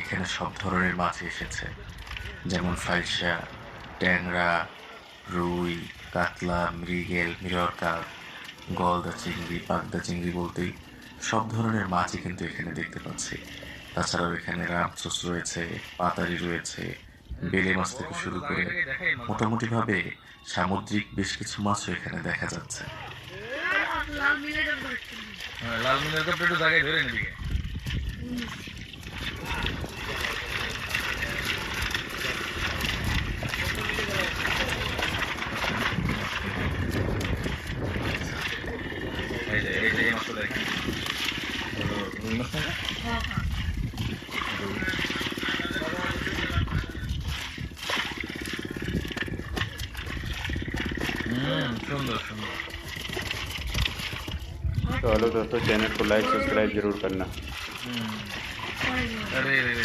এখানে সব ধরনের মাছ এসেছে, যেমন ফাইসা, ট্যাংরা, রুই, কাতলা, মৃগেল, মিরর কাপ, গলদা চিংড়ি, পাগদা চিংড়ি বলতেই সব ধরনের মাছই কিন্তু এখানে দেখতে পাচ্ছি। তাছাড়াও এখানে রামচোস রয়েছে, পাতারি রয়েছে, বেলে মাছ থেকে শুরু করে মোটামুটিভাবে সামুদ্রিক বেশ কিছু মাছও এখানে দেখা যাচ্ছে। লাল মিনার কাপটা একটু জায়গায় ধরে নিবি। এই মাছটা দেখি রুই মাছ না? सुंदर सुंदर। तो हेलो दोस्तों, चैनल को लाइक सब्सक्राइब जरूर करना। अरे